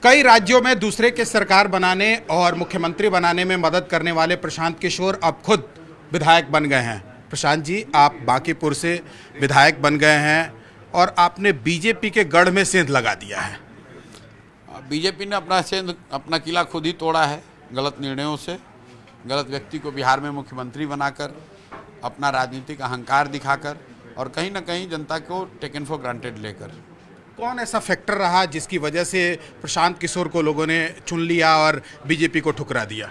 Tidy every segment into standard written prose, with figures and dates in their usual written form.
कई राज्यों में दूसरे के सरकार बनाने और मुख्यमंत्री बनाने में मदद करने वाले प्रशांत किशोर अब खुद विधायक बन गए हैं। प्रशांत जी, आप बांकीपुर से विधायक बन गए हैं और आपने बीजेपी के गढ़ में सेंध लगा दिया है। बीजेपी ने अपना किला खुद ही तोड़ा है, गलत निर्णयों से, गलत व्यक्ति को बिहार में मुख्यमंत्री बनाकर, अपना राजनीतिक अहंकार दिखाकर और कहीं ना कहीं जनता को टेकन फॉर ग्रांटेड लेकर। कौन ऐसा फैक्टर रहा जिसकी वजह से प्रशांत किशोर को लोगों ने चुन लिया और बीजेपी को ठुकरा दिया?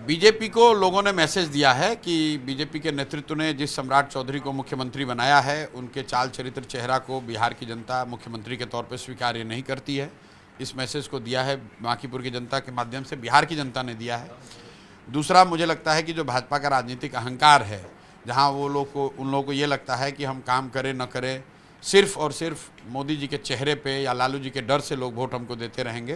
बीजेपी को लोगों ने मैसेज दिया है कि बीजेपी के नेतृत्व ने जिस सम्राट चौधरी को मुख्यमंत्री बनाया है, उनके चाल चरित्र चेहरा को बिहार की जनता मुख्यमंत्री के तौर पर स्वीकार्य नहीं करती है। इस मैसेज को दिया है बांकीपुर की जनता के माध्यम से, बिहार की जनता ने दिया है। दूसरा, मुझे लगता है कि जो भाजपा का राजनीतिक अहंकार है, जहां उन लोगों को ये लगता है कि हम काम करें न करें, सिर्फ और सिर्फ मोदी जी के चेहरे पे या लालू जी के डर से लोग वोट हमको देते रहेंगे,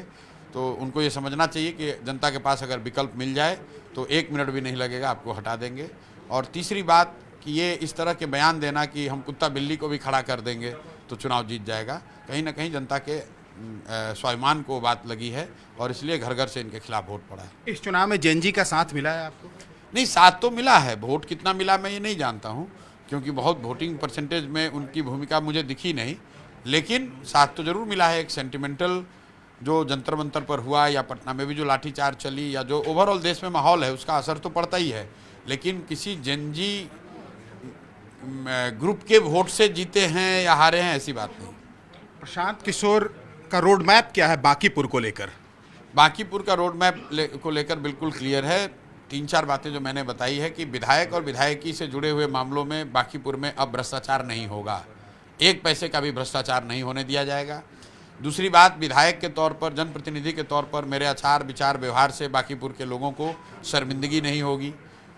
तो उनको ये समझना चाहिए कि जनता के पास अगर विकल्प मिल जाए तो 1 मिनट भी नहीं लगेगा, आपको हटा देंगे। और तीसरी बात कि ये इस तरह के बयान देना कि हम कुत्ता बिल्ली को भी खड़ा कर देंगे तो चुनाव जीत जाएगा, कहीं ना कहीं जनता के स्वाभिमान को बात लगी है और इसलिए घर घर से इनके खिलाफ वोट पड़ा है। इस चुनाव में जेएनजी का साथ मिला है आपको? नहीं, साथ तो मिला है, वोट कितना मिला मैं ये नहीं जानता हूँ, क्योंकि बहुत वोटिंग परसेंटेज में उनकी भूमिका मुझे दिखी नहीं, लेकिन साथ तो जरूर मिला है। एक सेंटिमेंटल जो जंतर मंतर पर हुआ या पटना में भी जो लाठीचार्ज चली या जो ओवरऑल देश में माहौल है, उसका असर तो पड़ता ही है, लेकिन किसी जेएनजी ग्रुप के वोट से जीते हैं या हारे हैं ऐसी बात नहीं। प्रशांत किशोर का रोड मैप क्या है बांकीपुर को लेकर? बांकीपुर का रोड मैप को लेकर बिल्कुल क्लियर है। 3-4 बातें जो मैंने बताई है कि विधायक और विधायकी से जुड़े हुए मामलों में बांकीपुर में अब भ्रष्टाचार नहीं होगा, 1 पैसे का भी भ्रष्टाचार नहीं होने दिया जाएगा। दूसरी बात, विधायक के तौर पर, जनप्रतिनिधि के तौर पर मेरे आचार विचार व्यवहार से बांकीपुर के लोगों को शर्मिंदगी नहीं होगी।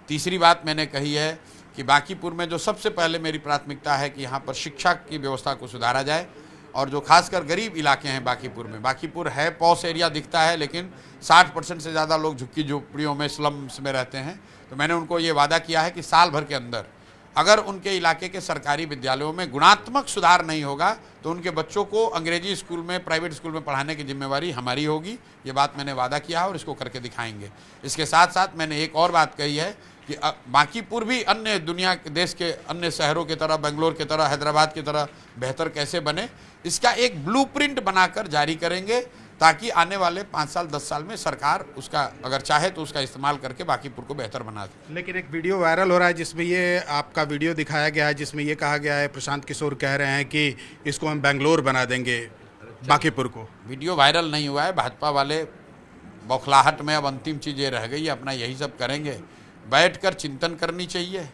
तीसरी बात मैंने कही है कि बांकीपुर में जो सबसे पहले मेरी प्राथमिकता है कि यहाँ पर शिक्षा की व्यवस्था को सुधारा जाए, और जो खासकर गरीब इलाके हैं बांकीपुर में, बांकीपुर है पॉश एरिया दिखता है, लेकिन 60% से ज़्यादा लोग झुग्गी झोपड़ियों में, स्लम्स में रहते हैं। तो मैंने उनको ये वादा किया है कि साल भर के अंदर अगर उनके इलाके के सरकारी विद्यालयों में गुणात्मक सुधार नहीं होगा तो उनके बच्चों को अंग्रेजी स्कूल में, प्राइवेट स्कूल में पढ़ाने की जिम्मेवारी हमारी होगी। ये बात मैंने वादा किया है और इसको करके दिखाएंगे। इसके साथ साथ मैंने एक और बात कही है कि बांकीपुर भी अन्य दुनिया के, देश के अन्य शहरों की तरह, बेंगलोर की तरह, हैदराबाद की तरह बेहतर कैसे बने, इसका एक ब्लूप्रिंट बनाकर जारी करेंगे, ताकि आने वाले 5 साल 10 साल में सरकार उसका अगर चाहे तो उसका इस्तेमाल करके बांकीपुर को बेहतर बना दे। लेकिन एक वीडियो वायरल हो रहा है जिसमें ये आपका वीडियो दिखाया गया है, जिसमें ये कहा गया है, प्रशांत किशोर कह रहे हैं कि इसको हम बेंगलोर बना देंगे बांकीपुर को। वीडियो वायरल नहीं हुआ है, भाजपा वाले बौखलाहट में अब अंतिम चीज़ ये रह गई है, अपना यही सब करेंगे। बैठकर चिंतन करनी चाहिए।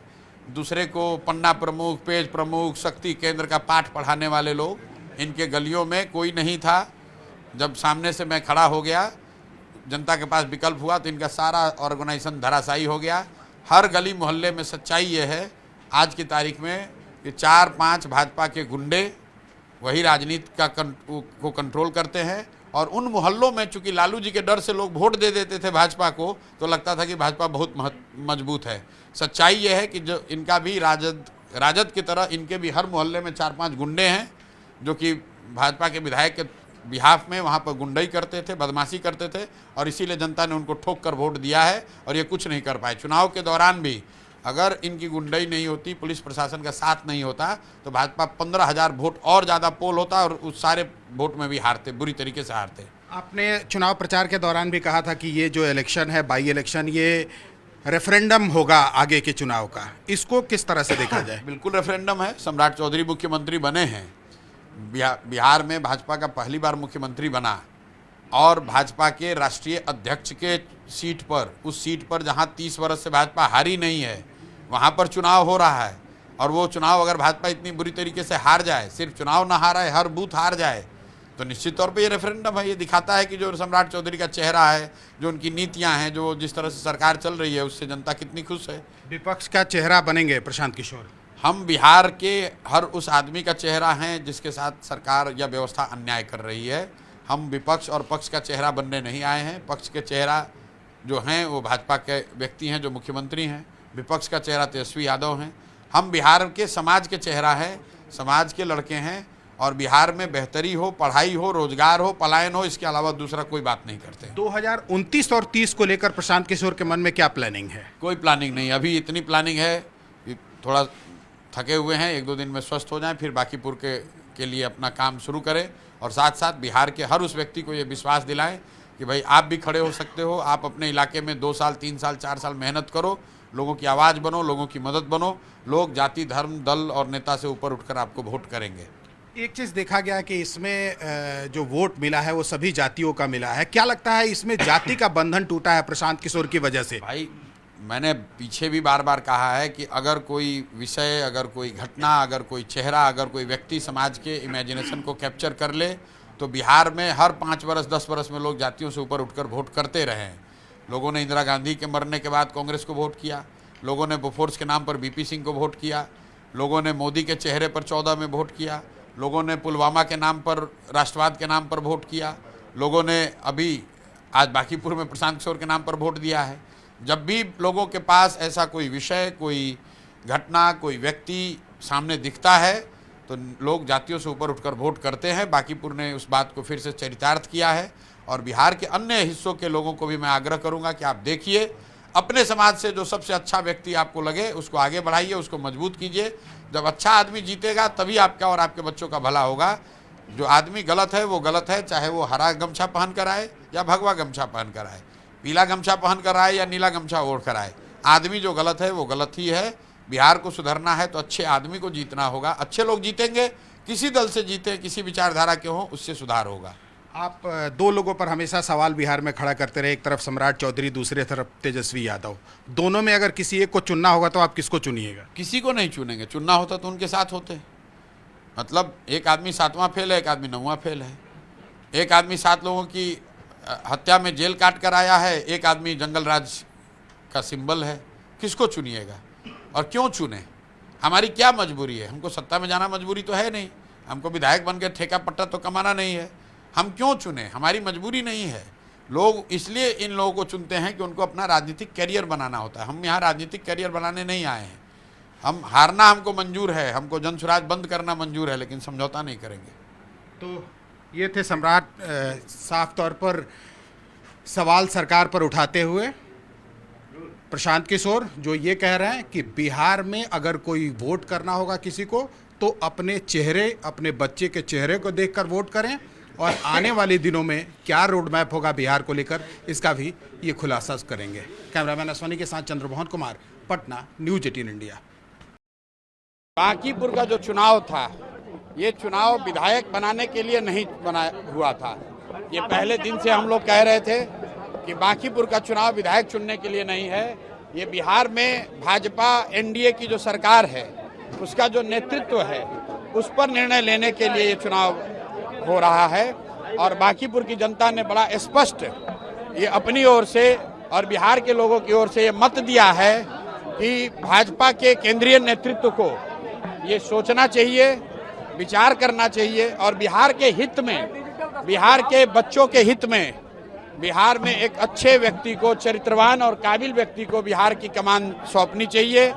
दूसरे को पन्ना प्रमुख, पेज प्रमुख, शक्ति केंद्र का पाठ पढ़ाने वाले लोग, इनके गलियों में कोई नहीं था। जब सामने से मैं खड़ा हो गया, जनता के पास विकल्प हुआ, तो इनका सारा ऑर्गेनाइजेशन धराशायी हो गया। हर गली मोहल्ले में सच्चाई ये है आज की तारीख में कि 4-5 भाजपा के गुंडे वही राजनीति को कंट्रोल करते हैं, और उन मोहल्लों में चूंकि लालू जी के डर से लोग वोट दे देते थे भाजपा को, तो लगता था कि भाजपा बहुत मजबूत है। सच्चाई यह है कि जो इनका भी राजद की तरह इनके भी हर मोहल्ले में 4-5 गुंडे हैं, जो कि भाजपा के विधायक के बिहाफ में वहाँ पर गुंडाई करते थे, बदमाशी करते थे, और इसीलिए जनता ने उनको ठोक कर वोट दिया है और ये कुछ नहीं कर पाए। चुनाव के दौरान भी अगर इनकी गुंडाई नहीं होती, पुलिस प्रशासन का साथ नहीं होता, तो भाजपा 15,000 वोट और ज़्यादा पोल होता और उस सारे वोट में भी हारते, बुरी तरीके से हारते। आपने चुनाव प्रचार के दौरान भी कहा था कि ये जो इलेक्शन है, बाई इलेक्शन, ये रेफरेंडम होगा आगे के चुनाव का, इसको किस तरह से देखा जाए? बिल्कुल रेफरेंडम है। सम्राट चौधरी मुख्यमंत्री बने हैं, बिहार में भाजपा का पहली बार मुख्यमंत्री बना, और भाजपा के राष्ट्रीय अध्यक्ष के सीट पर, उस सीट पर जहां 30 वर्ष से भाजपा हारी नहीं है, वहां पर चुनाव हो रहा है। और वो चुनाव अगर भाजपा इतनी बुरी तरीके से हार जाए, सिर्फ चुनाव ना हारा है, हर बूथ हार जाए, तो निश्चित तौर पे ये रेफरेंडम है। ये दिखाता है कि जो सम्राट चौधरी का चेहरा है, जो उनकी नीतियां हैं, जो जिस तरह से सरकार चल रही है, उससे जनता कितनी खुश है। विपक्ष का चेहरा बनेंगे प्रशांत किशोर? हम बिहार के हर उस आदमी का चेहरा हैं जिसके साथ सरकार या व्यवस्था अन्याय कर रही है। हम विपक्ष और पक्ष का चेहरा बनने नहीं आए हैं। पक्ष के चेहरा जो हैं वो भाजपा के व्यक्ति हैं जो मुख्यमंत्री हैं, विपक्ष का चेहरा तेजस्वी यादव हैं। हम बिहार के समाज के चेहरा हैं, समाज के लड़के हैं, और बिहार में बेहतरी हो, पढ़ाई हो, रोजगार हो, पलायन हो, इसके अलावा दूसरा कोई बात नहीं करते। 2029 और 30 को लेकर प्रशांत किशोर के मन में क्या प्लानिंग है? कोई प्लानिंग नहीं, अभी इतनी प्लानिंग है कि थोड़ा थके हुए हैं, 1-2 दिन में स्वस्थ हो जाएं, फिर बाकीपुर के लिए अपना काम शुरू करें और साथ साथ बिहार के हर उस व्यक्ति को ये विश्वास दिलाएं कि भाई आप भी खड़े हो सकते हो, आप अपने इलाके में 2 साल 3 साल 4 साल मेहनत करो, लोगों की आवाज़ बनो, लोगों की मदद बनो, लोग जाति धर्म दल और नेता से ऊपर उठकर आपको वोट करेंगे। एक चीज़ देखा गया कि इसमें जो वोट मिला है वो सभी जातियों का मिला है, क्या लगता है इसमें जाति का बंधन टूटा है प्रशांत किशोर की वजह से? भाई मैंने पीछे भी बार बार कहा है कि अगर कोई विषय, अगर कोई घटना, अगर कोई चेहरा, अगर कोई व्यक्ति समाज के इमेजिनेशन को कैप्चर कर ले तो बिहार में हर 5 वर्ष 10 वर्ष में लोग जातियों से ऊपर उठकर वोट करते रहे हैं। लोगों ने इंदिरा गांधी के मरने के बाद कांग्रेस को वोट किया, लोगों ने बोफोर्स के नाम पर बीपी सिंह को वोट किया, लोगों ने मोदी के चेहरे पर 14 में वोट किया, लोगों ने पुलवामा के नाम पर, राष्ट्रवाद के नाम पर वोट किया, लोगों ने अभी आज बांकीपुर में प्रशांत किशोर के नाम पर वोट दिया है। जब भी लोगों के पास ऐसा कोई विषय, कोई घटना, कोई व्यक्ति सामने दिखता है तो लोग जातियों से ऊपर उठकर वोट करते हैं। बांकीपुर ने उस बात को फिर से चरितार्थ किया है और बिहार के अन्य हिस्सों के लोगों को भी मैं आग्रह करूंगा कि आप देखिए, अपने समाज से जो सबसे अच्छा व्यक्ति आपको लगे उसको आगे बढ़ाइए, उसको मजबूत कीजिए। जब अच्छा आदमी जीतेगा तभी आपका और आपके बच्चों का भला होगा। जो आदमी गलत है वो गलत है, चाहे वो हरा गमछा पहन कर आए या भगवा गमछा पहन कर आए, पीला गमछा पहन कर आए या नीला गमछा ओढ़ कर आए, आदमी जो गलत है वो गलत ही है। बिहार को सुधरना है तो अच्छे आदमी को जीतना होगा, अच्छे लोग जीतेंगे, किसी दल से जीते, किसी विचारधारा के हों, उससे सुधार होगा। आप 2 लोगों पर हमेशा सवाल बिहार में खड़ा करते रहे, एक तरफ सम्राट चौधरी, दूसरी तरफ तेजस्वी यादव। दोनों में अगर किसी एक को चुनना होगा तो आप किसको चुनिएगा? किसी को नहीं चुनेंगे, चुनना होता तो उनके साथ होते। मतलब एक आदमी 7वां फेल है, एक आदमी 9वां फेल है, एक आदमी 7 लोगों की हत्या में जेल काट कर आया है, एक आदमी जंगल राज का सिंबल है। किसको चुनिएगा और क्यों चुने? हमारी क्या मजबूरी है? हमको सत्ता में जाना मजबूरी तो है नहीं, हमको विधायक बन के ठेका पट्टा तो कमाना नहीं है। हम क्यों चुने? हमारी मजबूरी नहीं है। लोग इसलिए इन लोगों को चुनते हैं कि उनको अपना राजनीतिक करियर बनाना होता है। हम यहाँ राजनीतिक करियर बनाने नहीं आए हैं। हम हारना हमको मंजूर है, हमको जनसुराज बंद करना मंजूर है, लेकिन समझौता नहीं करेंगे। तो ये थे सम्राट साफ तौर पर सवाल सरकार पर उठाते हुए प्रशांत किशोर, जो ये कह रहे हैं कि बिहार में अगर कोई वोट करना होगा किसी को तो अपने चेहरे, अपने बच्चे के चेहरे को देखकर वोट करें और आने वाले दिनों में क्या रोड मैप होगा बिहार को लेकर इसका भी ये खुलासा करेंगे। कैमरामैन अश्वनी के साथ चंद्रमोहन कुमार, पटना, न्यूज़ 18 इंडिया। बांकीपुर का जो चुनाव था, ये चुनाव विधायक बनाने के लिए नहीं बना हुआ था। ये पहले दिन से हम लोग कह रहे थे कि बांकीपुर का चुनाव विधायक चुनने के लिए नहीं है। ये बिहार में भाजपा एनडीए की जो सरकार है उसका जो नेतृत्व है उस पर निर्णय लेने के लिए ये चुनाव हो रहा है। और बांकीपुर की जनता ने बड़ा स्पष्ट ये अपनी ओर से और बिहार के लोगों की ओर से ये मत दिया है कि भाजपा के केंद्रीय नेतृत्व को ये सोचना चाहिए, विचार करना चाहिए और बिहार के हित में, बिहार के बच्चों के हित में, बिहार में एक अच्छे व्यक्ति को, चरित्रवान और काबिल व्यक्ति को बिहार की कमान सौंपनी चाहिए।